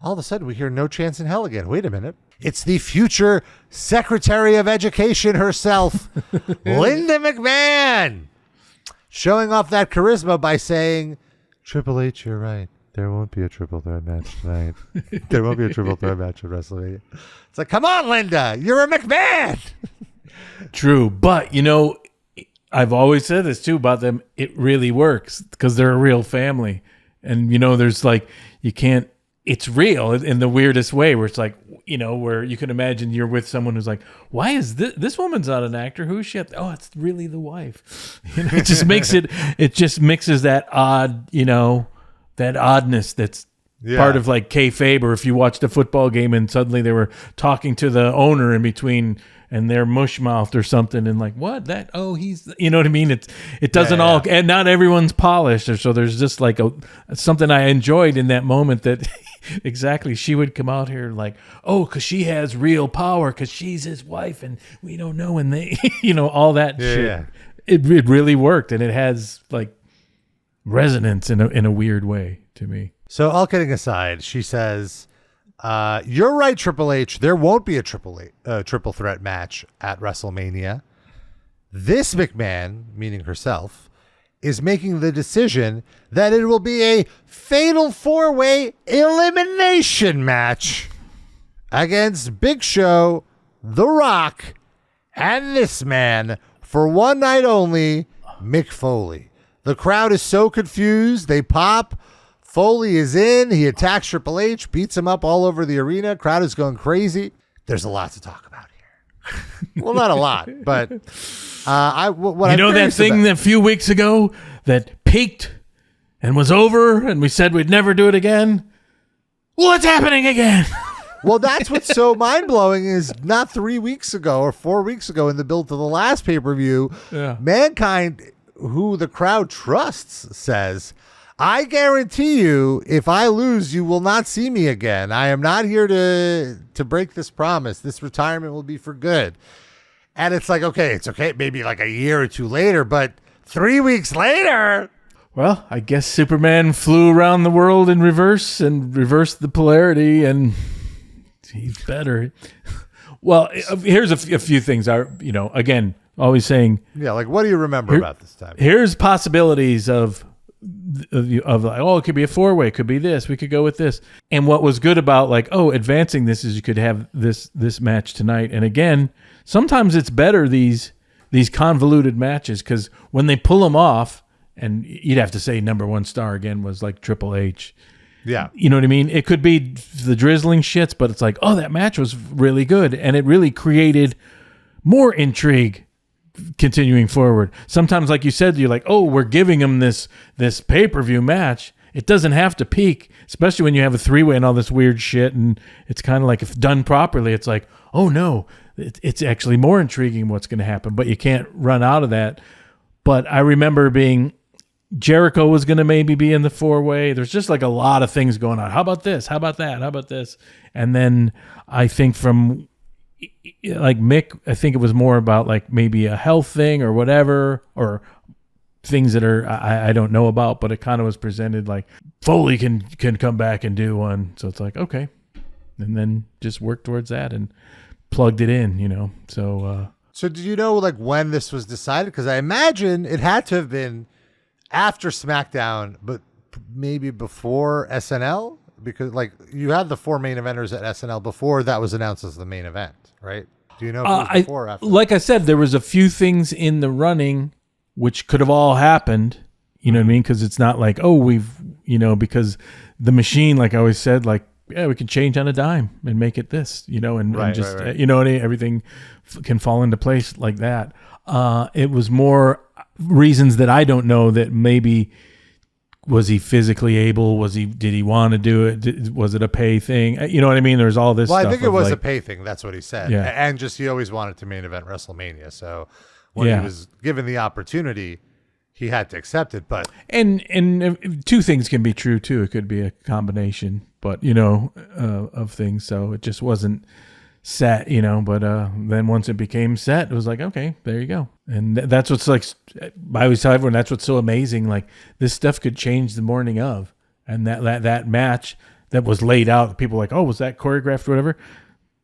All of a sudden, we hear No Chance in Hell again. Wait a minute. It's the future Secretary of Education herself, Linda McMahon, showing off that charisma by saying, Triple H, you're right. There won't be a triple threat match tonight. There won't be a triple threat match at WrestleMania. It's like, come on, Linda. You're a McMahon. True. But, I've always said this too about them. It really works because they're a real family. And, there's it's real in the weirdest way where it's like, where you can imagine you're with someone who's like, why is this woman's not an actor? Who is she? Oh, it's really the wife. It just makes it just mixes that odd, that oddness that's part of like kayfabe, or if you watched a football game and suddenly they were talking to the owner in between and they're mush-mouthed or something and like, what? He's, you know what I mean? It doesn't all, and not everyone's polished. So there's just like something I enjoyed in that moment that exactly, she would come out here like, because she has real power because she's his wife and we don't know, and they, all that shit. Yeah. It really worked, and it has like resonance in a weird way to me. So all kidding aside, she says, you're right, Triple H. There won't be a triple threat match at WrestleMania. This McMahon, meaning herself, is making the decision that it will be a fatal 4-way elimination match against Big Show, The Rock, and this man for one night only, Mick Foley. The crowd is so confused. They pop. Foley is in. He attacks Triple H, beats him up all over the arena. Crowd is going crazy. There's a lot to talk about here. Well, not a lot, but that thing a few weeks ago that peaked and was over, and we said we'd never do it again. Well, it's happening again. Well, that's what's so mind-blowing is not 3 weeks ago or 4 weeks ago in the build to the last pay-per-view, Mankind, who the crowd trusts, says, I guarantee you, if I lose, you will not see me again. I am not here to break this promise. This retirement will be for good. And it's like, okay, it's okay. Maybe like a year or two later, but 3 weeks later. Well, I guess Superman flew around the world in reverse and reversed the polarity, and he's better. Well, here's a few things. Again, always saying. Yeah, like what do you remember about this time? Here's possibilities of like, it could be a 4-way, it could be this, we could go with this. And what was good about like, advancing this is you could have this match tonight. And again, sometimes it's better these convoluted matches, because when they pull them off, and you'd have to say number one star again was like Triple H. Yeah. You know what I mean? It could be the drizzling shits, but it's like, that match was really good. And it really created more intrigue continuing forward. Sometimes, like you said, you're like, we're giving them this pay-per-view match. It doesn't have to peak, especially when you have a 3-way and all this weird shit. And it's kind of like, if done properly, it's like, no, it's actually more intriguing what's going to happen, but you can't run out of that. But I remember Jericho was going to maybe be in the 4-way. There's just like a lot of things going on. How about this? How about that? How about this? And then I think from like Mick, I think it was more about like maybe a health thing or whatever, or things that are I don't know about, but it kind of was presented like Foley can come back and do one. So it's like, okay. And then just work towards that and plugged it in, So do you know like when this was decided? Because I imagine it had to have been after SmackDown, but maybe before SNL, because like you had the 4 main eventers at SNL before that was announced as the main event, right? Do you know if it was before or after? Like I said, there was a few things in the running which could have all happened, you know what I mean? Because it's not like, because the machine, like I always said, like, we can change on a dime and make it this, and just, right. Everything can fall into place like that. It was more reasons that I don't know, that maybe was he physically able? Did he want to do it? Was it a pay thing? You know what I mean? There's all this stuff. Well, I think it was a pay thing. That's what he said. Yeah. And just he always wanted to main event WrestleMania. So when he was given the opportunity, he had to accept it. But and two things can be true too. It could be a combination, but of things. So it just wasn't set, but then once it became set, it was like, okay, there you go. And that's what's like, I always tell everyone, that's what's so amazing. Like this stuff could change the morning of, and that match that was laid out. People were like, oh, was that choreographed or whatever?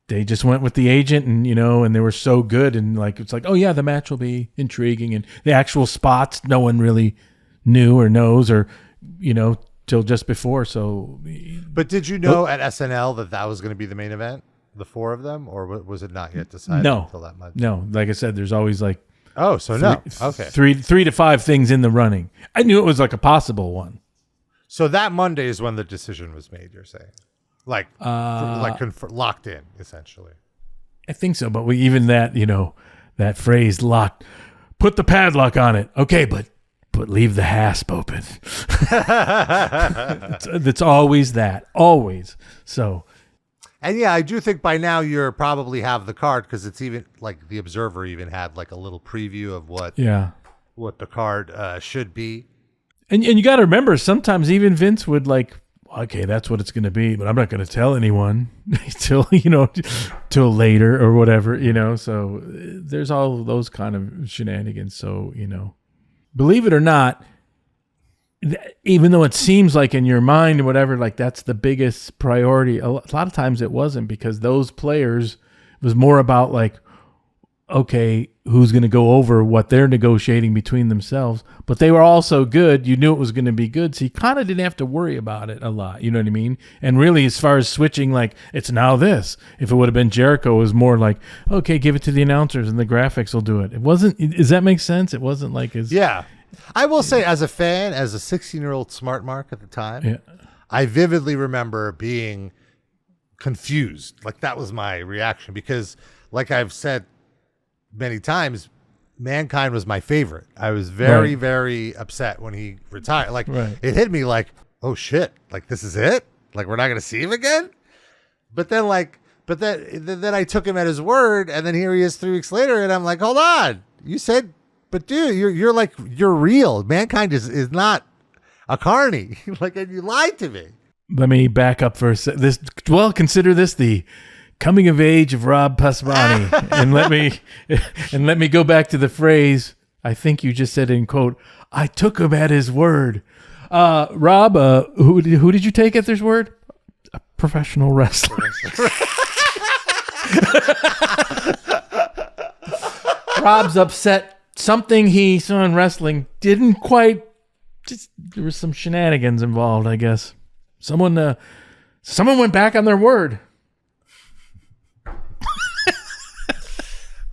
They just went with the agent, and and they were so good, and like it's like, oh yeah, the match will be intriguing, and the actual spots no one really knew or knows or till just before. So, but did you know at SNL that was going to be the main event, the 4 of them, or was it not yet decided until that month? No, like I said, there's always like three to 5 things in the running. I knew it was like a possible one. So that Monday is when the decision was made. You're saying? Locked in, essentially. I think so, but even that, that phrase "locked," put the padlock on it. Okay, but leave the hasp open. It's always that, always. So, and yeah, I do think by now you probably have the card because it's even like the Observer even had like a little preview of what the card should be. And you got to remember, sometimes even Vince would like, okay, that's what it's going to be, but I'm not going to tell anyone till later or whatever, so there's all those kind of shenanigans. So, believe it or not, even though it seems like in your mind or whatever, like that's the biggest priority, a lot of times it wasn't, because those players, it was more about like, okay, who's going to go over what they're negotiating between themselves, but they were all so good, you knew it was going to be good, so you kind of didn't have to worry about it a lot, you know what I mean? And really, as far as switching, like, it's now this. If it would have been Jericho, it was more like, okay, give it to the announcers and the graphics will do it. It wasn't, does that make sense? It wasn't like as... Yeah. I will say, as a fan, as a 16-year-old smart mark at the time, I vividly remember being confused. Like, that was my reaction, because like I've said many times, Mankind was my favorite. I was very, very upset when he retired. Like, it hit me like, oh shit, like this is it? Like, we're not going to see him again? But then then I took him at his word, and then here he is 3 weeks later, and I'm like, hold on. You said, but dude, you're real. Mankind is not a carny. Like, and you lied to me. Let me back up for a sec. Consider this the coming of age of Rob Pasbani, and let me go back to the phrase I think you just said in quote, I took him at his word. Rob, who did you take at his word? A professional wrestler. Rob's upset. Something he saw in wrestling didn't quite. There was some shenanigans involved, I guess. Someone went back on their word.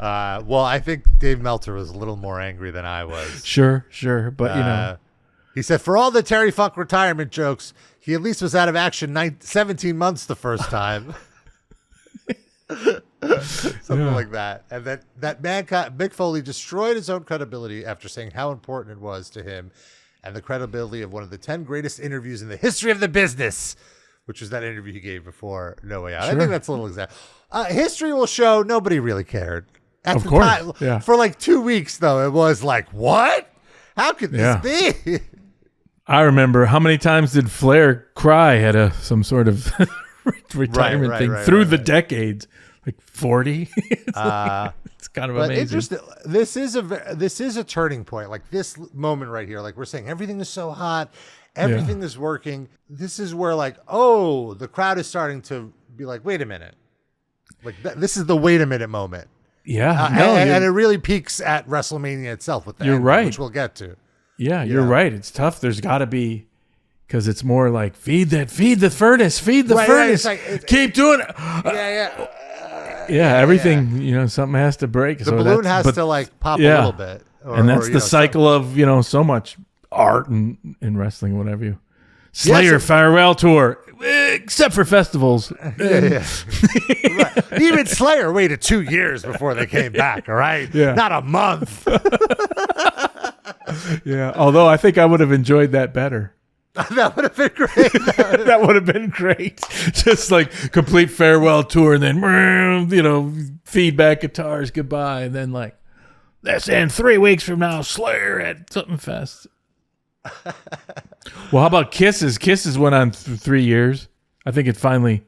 Well, I think Dave Meltzer was a little more angry than I was. Sure. But, he said, for all the Terry Funk retirement jokes, he at least was out of action 17 months the first time. Something like that. And that Mankind, Mick Foley destroyed his own credibility after saying how important it was to him and the credibility of one of the 10 greatest interviews in the history of the business, which was that interview he gave before No Way Out. Sure. I think that's a little example. History will show nobody really cared. Of course. Yeah. For like 2 weeks, though, it was like, what? How could this be? I remember, how many times did Flair cry at some sort of retirement thing through the decades? Like 40? It's kind of amazing. This is a turning point. Like this moment right here, like we're saying, everything is so hot. Everything is working. This is where like, the crowd is starting to be like, wait a minute. Like this is the wait a minute moment. Yeah. And it really peaks at WrestleMania itself with that. You're right. Which we'll get to. Yeah, you're right. It's tough. There's got to be, because it's more like feed the furnace, furnace. Like, keep doing it. Everything, something has to break. The balloon has to like pop a little bit. And that's the cycle of, so much art in wrestling, whatever you. Slayer farewell tour, except for festivals. Right. Even Slayer waited 2 years before they came back, all right? Yeah. Not a month. Yeah, although I think I would have enjoyed that better. That would have been great. That would have been great. Just like complete farewell tour and then, feedback guitars, goodbye. And then like, that's in 3 weeks from now, Slayer at something fest. Well, how about Kisses? Kisses went on 3 years. I think it finally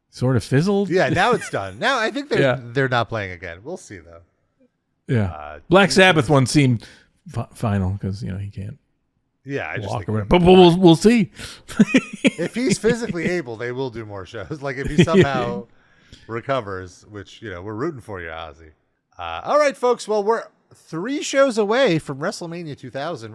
sort of fizzled. Yeah, now it's done. Now I think they're not playing again. We'll see though. Yeah, Black Sabbath one seemed final because he can't. Yeah, I just walk think around. But we'll see. if he's physically able, they will do more shows. Like if he somehow recovers, which we're rooting for you, Ozzy. All right, folks. Well, we're 3 shows away from WrestleMania 2000.